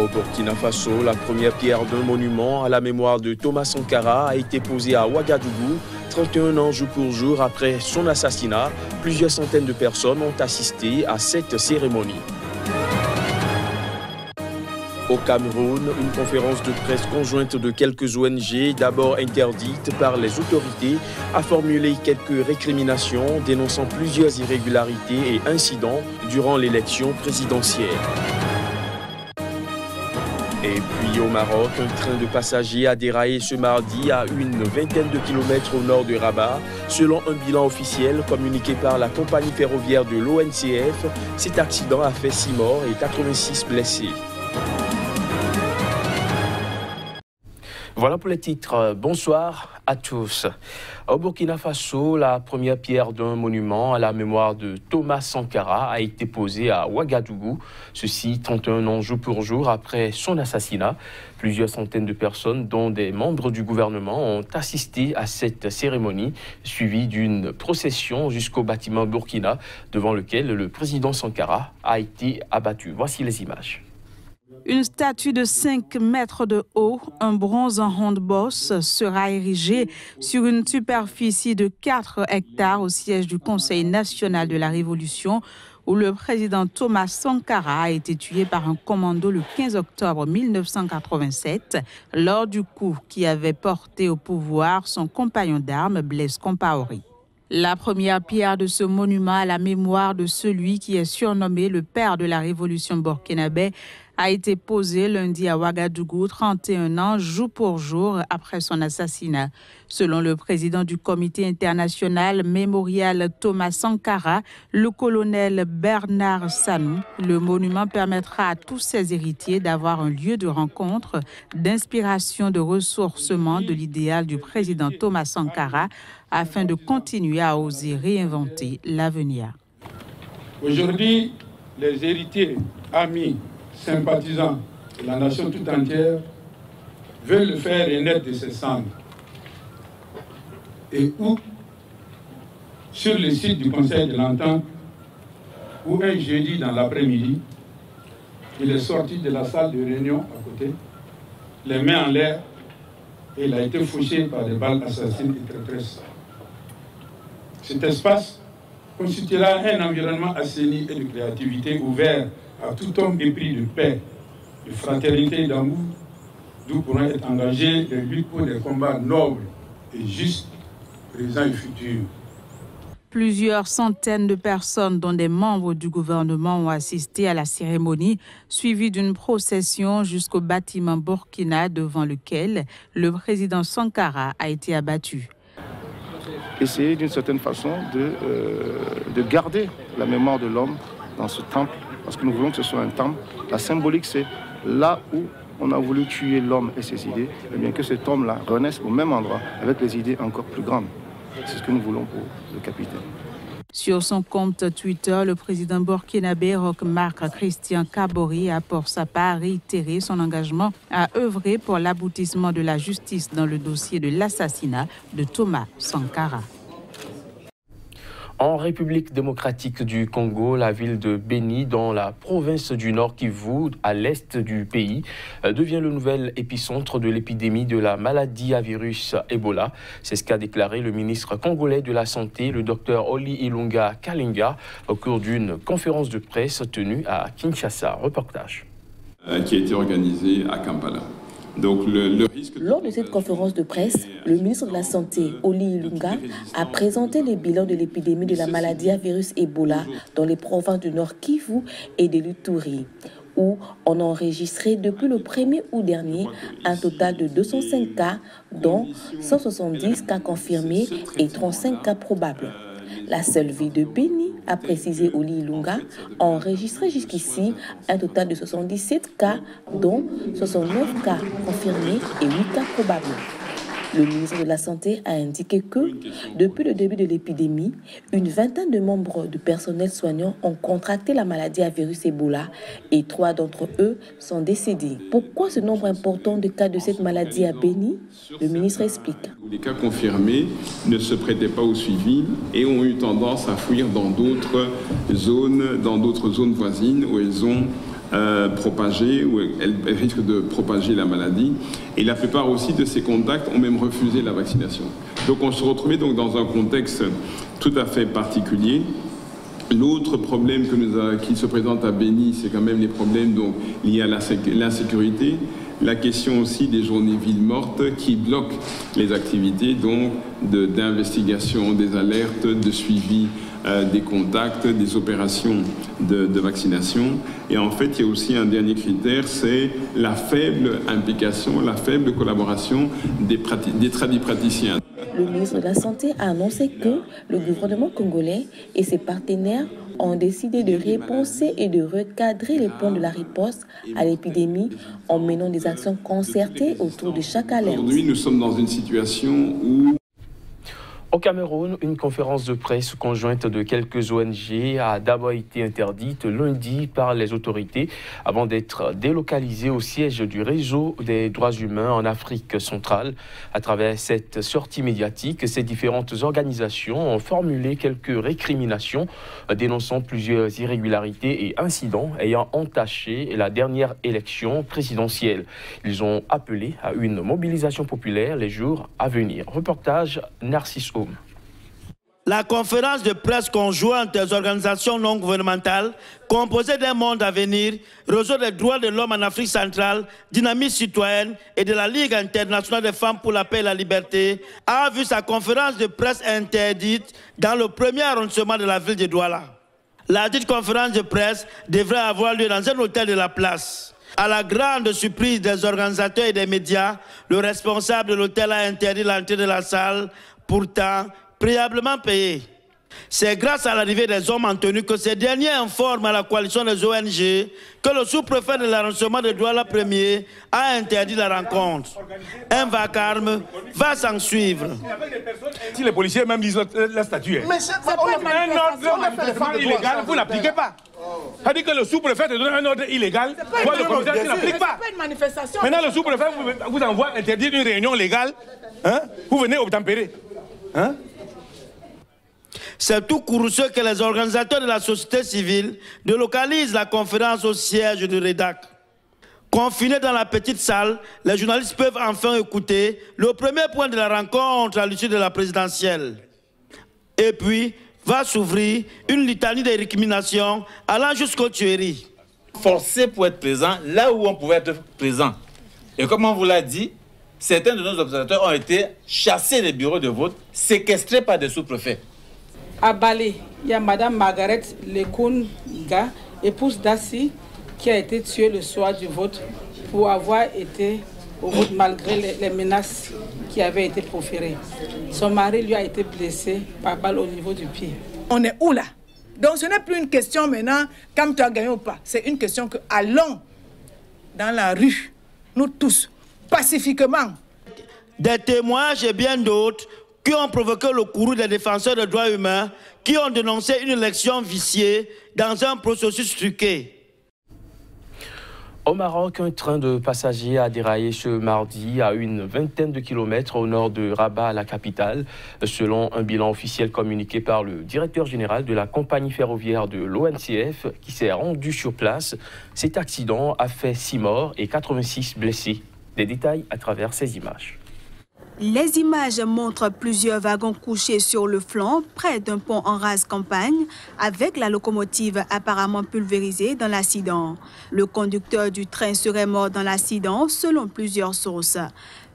Au Burkina Faso, la première pierre d'un monument à la mémoire de Thomas Sankara a été posée à Ouagadougou, 31 ans jour pour jour après son assassinat. Plusieurs centaines de personnes ont assisté à cette cérémonie. Au Cameroun, une conférence de presse conjointe de quelques ONG, d'abord interdite par les autorités, a formulé quelques récriminations dénonçant plusieurs irrégularités et incidents durant l'élection présidentielle. Et puis au Maroc, un train de passagers a déraillé ce mardi à une vingtaine de kilomètres au nord de Rabat. Selon un bilan officiel communiqué par la compagnie ferroviaire de l'ONCF, cet accident a fait 6 morts et 86 blessés. Voilà pour les titres. Bonsoir à tous. Au Burkina Faso, la première pierre d'un monument à la mémoire de Thomas Sankara a été posée à Ouagadougou. Ceci 31 ans jour pour jour après son assassinat. Plusieurs centaines de personnes, dont des membres du gouvernement, ont assisté à cette cérémonie, suivie d'une procession jusqu'au bâtiment Burkina, devant lequel le président Sankara a été abattu. Voici les images. Une statue de 5 mètres de haut, un bronze en ronde-bosse, sera érigée sur une superficie de 4 hectares au siège du Conseil national de la Révolution, où le président Thomas Sankara a été tué par un commando le 15 octobre 1987, lors du coup qui avait porté au pouvoir son compagnon d'armes, Blaise Compaoré. La première pierre de ce monument à la mémoire de celui qui est surnommé le père de la révolution burkinabé a été posée lundi à Ouagadougou, 31 ans, jour pour jour après son assassinat. Selon le président du comité international mémorial Thomas Sankara, le colonel Bernard Sanou, le monument permettra à tous ses héritiers d'avoir un lieu de rencontre, d'inspiration, de ressourcement de l'idéal du président Thomas Sankara afin de continuer à oser réinventer l'avenir. Aujourd'hui, les héritiers, amis, sympathisants de la nation tout entière veulent le faire renaître de ses cendres. Et où, sur le site du Conseil de l'Entente, où un jeudi dans l'après-midi, il est sorti de la salle de réunion à côté, les mains en l'air, et il a été fauché par des balles assassines et traîtresses. Cet espace constituera un environnement assaini et de créativité ouvert à tout homme épris de paix, de fraternité et d'amour, d'où pourront être engagés les luttes pour des combats nobles et justes, présents et futurs. Plusieurs centaines de personnes, dont des membres du gouvernement, ont assisté à la cérémonie, suivie d'une procession jusqu'au bâtiment Burkina devant lequel le président Sankara a été abattu. Essayer d'une certaine façon de garder la mémoire de l'homme dans ce temple, parce que nous voulons que ce soit un temple. La symbolique, c'est là où on a voulu tuer l'homme et ses idées, et bien que cet homme-là renaisse au même endroit, avec les idées encore plus grandes. C'est ce que nous voulons pour le capitaine. Sur son compte Twitter, le président burkinabé Roch-Marc Christian Kabore a pour sa part réitéré son engagement à œuvrer pour l'aboutissement de la justice dans le dossier de l'assassinat de Thomas Sankara. En République démocratique du Congo, la ville de Béni, dans la province du Nord Kivu, à l'est du pays, devient le nouvel épicentre de l'épidémie de la maladie à virus Ebola. C'est ce qu'a déclaré le ministre congolais de la Santé, le docteur Oli Ilunga Kalinga, au cours d'une conférence de presse tenue à Kinshasa. Reportage. Qui a été organisée à Kampala. Donc Lors de cette conférence de presse, le ministre de la Santé, Oli Ilunga, a présenté les bilans de l'épidémie de la maladie à virus Ebola dans les provinces du Nord Kivu et de l'Ituri, où on a enregistré depuis le 1er août dernier un total de 205 cas, dont 170 cas confirmés et 35 cas probables. La seule ville de Béni, a précisé Oli Ilunga, a enregistré jusqu'ici un total de 77 cas, dont 69 cas confirmés et 8 cas probables. Le ministre de la Santé a indiqué que, depuis le début de l'épidémie, une vingtaine de membres du personnel soignant ont contracté la maladie à virus Ebola et 3 d'entre eux sont décédés. Pourquoi ce nombre important de cas de cette maladie à Béni? Le ministre explique. Les cas confirmés ne se prêtaient pas au suivi et ont eu tendance à fuir dans d'autres zones voisines où ils ont propager, ou elle risque de propager la maladie. Et la plupart aussi de ces contacts ont même refusé la vaccination. Donc on se retrouvait donc dans un contexte tout à fait particulier. L'autre problème qui se présente à Beni, c'est quand même les problèmes donc, liés à l'insécurité, la question aussi des journées villes mortes qui bloquent les activités donc d'investigation, des alertes, de suivi des contacts, des opérations de vaccination. Et en fait, il y a aussi un dernier critère, c'est la faible implication, la faible collaboration des praticiens. Le ministre de la Santé a annoncé que le gouvernement congolais et ses partenaires ont décidé de repenser et de recadrer les plans de la riposte à l'épidémie en menant des actions concertées autour de chaque alerte. Aujourd'hui, nous sommes dans une situation où... Au Cameroun, une conférence de presse conjointe de quelques ONG a d'abord été interdite lundi par les autorités avant d'être délocalisée au siège du réseau des droits humains en Afrique centrale. À travers cette sortie médiatique, ces différentes organisations ont formulé quelques récriminations dénonçant plusieurs irrégularités et incidents ayant entaché la dernière élection présidentielle. Ils ont appelé à une mobilisation populaire les jours à venir. Reportage Narcisse Homme. La conférence de presse conjointe des organisations non gouvernementales, composée d'un monde à venir, réseau des droits de l'homme en Afrique centrale, Dynamique citoyenne et de la Ligue internationale des femmes pour la paix et la liberté, a vu sa conférence de presse interdite dans le premier arrondissement de la ville de Douala. La dite conférence de presse devrait avoir lieu dans un hôtel de la place. À la grande surprise des organisateurs et des médias, le responsable de l'hôtel a interdit l'entrée de la salle, pourtant préalablement payé. C'est grâce à l'arrivée des hommes en tenue que ces derniers informent à la coalition des ONG que le sous-préfet de l'arrondissement de Douala 1er a interdit la rencontre. Un vacarme va s'en suivre. Si les policiers même lisent la statue, mais c'est un ordre manifestement illégal, vous ne l'appliquez pas. Ça dit que le sous-préfet te donne un ordre illégal, moi le commissaire ne l'applique pas. Maintenant le sous-préfet vous envoie interdire une réunion légale, hein? Vous venez obtempérer. Hein? C'est tout courageux que les organisateurs de la société civile délocalisent la conférence au siège du REDAC. Confinés dans la petite salle, les journalistes peuvent enfin écouter le premier point de la rencontre à l'issue de la présidentielle. Et puis, va s'ouvrir une litanie de récriminations allant jusqu'aux tueries. Forcé pour être présent là où on pouvait être présent. Et comme on vous l'a dit, certains de nos observateurs ont été chassés des bureaux de vote, séquestrés par des sous-préfets. À Balé, il y a Mme Margaret Lekounga, épouse d'Assi, qui a été tuée le soir du vote pour avoir été au vote malgré les menaces qui avaient été proférées. Son mari lui a été blessé par balle au niveau du pied. On est où là? Donc ce n'est plus une question maintenant, comme tu as gagné ou pas. C'est une question que allons dans la rue, nous tous, pacifiquement. Des témoignages et bien d'autres qui ont provoqué le courroux des défenseurs des droits humains, qui ont dénoncé une élection viciée dans un processus truqué. Au Maroc, un train de passagers a déraillé ce mardi à une vingtaine de kilomètres au nord de Rabat, la capitale. Selon un bilan officiel communiqué par le directeur général de la compagnie ferroviaire de l'ONCF, qui s'est rendu sur place, cet accident a fait 6 morts et 86 blessés. Des détails à travers ces images. Les images montrent plusieurs wagons couchés sur le flanc, près d'un pont en rase campagne, avec la locomotive apparemment pulvérisée dans l'accident. Le conducteur du train serait mort dans l'accident, selon plusieurs sources.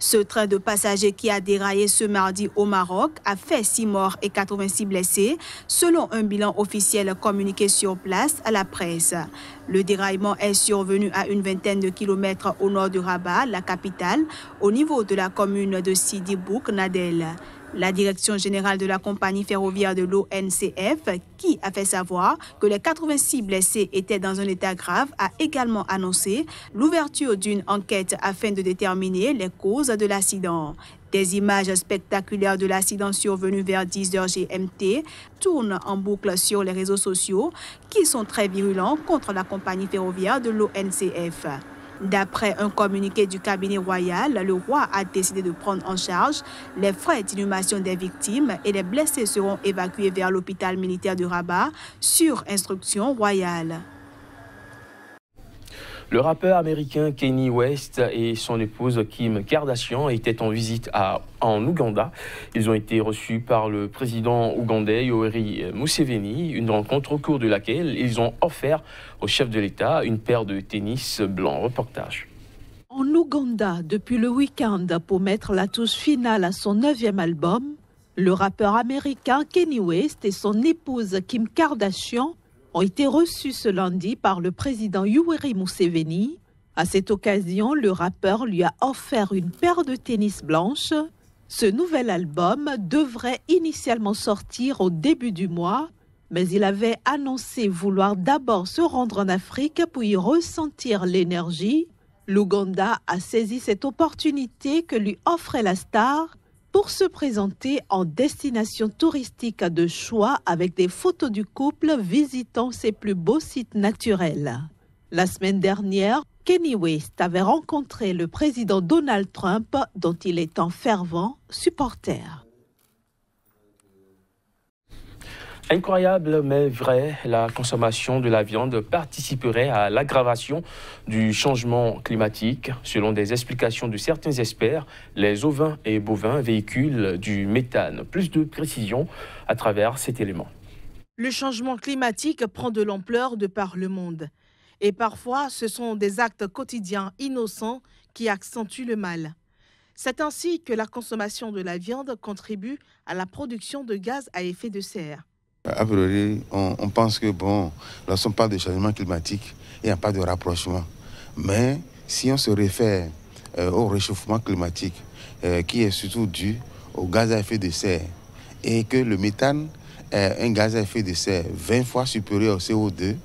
Ce train de passagers qui a déraillé ce mardi au Maroc a fait 6 morts et 86 blessés, selon un bilan officiel communiqué sur place à la presse. Le déraillement est survenu à une vingtaine de kilomètres au nord de Rabat, la capitale, au niveau de la commune de Sidi Bouk Nadel. La direction générale de la compagnie ferroviaire de l'ONCF, qui a fait savoir que les 86 blessés étaient dans un état grave, a également annoncé l'ouverture d'une enquête afin de déterminer les causes de l'accident. Des images spectaculaires de l'accident survenu vers 10h GMT tournent en boucle sur les réseaux sociaux qui sont très virulents contre la compagnie ferroviaire de l'ONCF. D'après un communiqué du cabinet royal, le roi a décidé de prendre en charge les frais d'inhumation des victimes et les blessés seront évacués vers l'hôpital militaire de Rabat sur instruction royale. Le rappeur américain Kanye West et son épouse Kim Kardashian étaient en visite en Ouganda. Ils ont été reçus par le président ougandais Yoweri Museveni, une rencontre au cours de laquelle ils ont offert au chef de l'État une paire de tennis blancs. Reportage. En Ouganda, depuis le week-end, pour mettre la touche finale à son 9e album, le rappeur américain Kanye West et son épouse Kim Kardashian ont été reçus ce lundi par le président Yoweri Museveni. À cette occasion, le rappeur lui a offert une paire de tennis blanches. Ce nouvel album devrait initialement sortir au début du mois, mais il avait annoncé vouloir d'abord se rendre en Afrique pour y ressentir l'énergie. L'Ouganda a saisi cette opportunité que lui offrait la star pour se présenter en destination touristique de choix avec des photos du couple visitant ses plus beaux sites naturels. La semaine dernière, Kanye West avait rencontré le président Donald Trump, dont il est un fervent supporter. Incroyable mais vrai, la consommation de la viande participerait à l'aggravation du changement climatique. Selon des explications de certains experts, les ovins et bovins véhiculent du méthane. Plus de précision à travers cet élément. Le changement climatique prend de l'ampleur de par le monde. Et parfois, ce sont des actes quotidiens innocents qui accentuent le mal. C'est ainsi que la consommation de la viande contribue à la production de gaz à effet de serre. A priori, on pense que, bon, lorsqu'on parle de changement climatique, il n'y a pas de rapprochement. Mais si on se réfère au réchauffement climatique, qui est surtout dû au gaz à effet de serre, et que le méthane est un gaz à effet de serre 20 fois supérieur au CO2,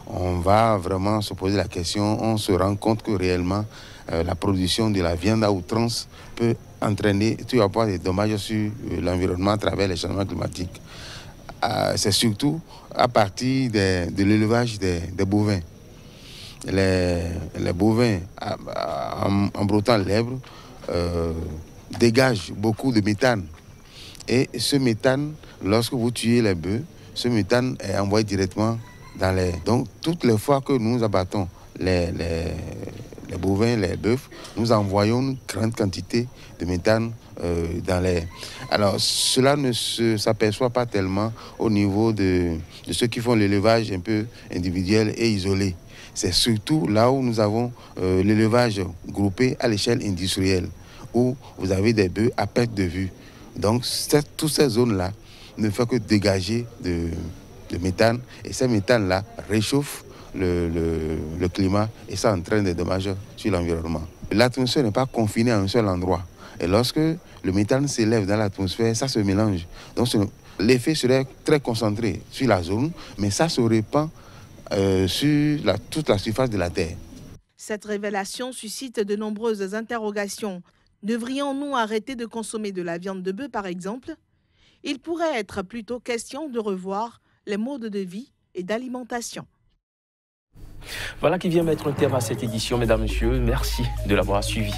on va vraiment se poser la question, on se rend compte que réellement, la production de la viande à outrance peut entraîner, tu vas avoir des dommages sur l'environnement à travers les changements climatiques. C'est surtout à partir de l'élevage des bovins. Les bovins, en broutant l'herbe, dégagent beaucoup de méthane. Et ce méthane, lorsque vous tuez les bœufs, ce méthane est envoyé directement dans l'air. Donc, toutes les fois que nous abattons les bovins, les bœufs, nous envoyons une grande quantité de méthane dans l'air. Alors, cela ne s'aperçoit pas tellement au niveau de ceux qui font l'élevage un peu individuel et isolé. C'est surtout là où nous avons l'élevage groupé à l'échelle industrielle, où vous avez des bœufs à perte de vue. Donc, toutes ces zones-là ne font que dégager de méthane, et ces méthanes-là réchauffent le climat, et ça entraîne des dommages sur l'environnement. L'atmosphère n'est pas confinée à un seul endroit. Et lorsque le méthane s'élève dans l'atmosphère, ça se mélange. Donc l'effet serait très concentré sur la zone, mais ça se répand sur toute la surface de la Terre. Cette révélation suscite de nombreuses interrogations. Devrions-nous arrêter de consommer de la viande de bœuf, par exemple? Il pourrait être plutôt question de revoir les modes de vie et d'alimentation. Voilà qui vient mettre un terme à cette édition, mesdames, messieurs. Merci de l'avoir suivi.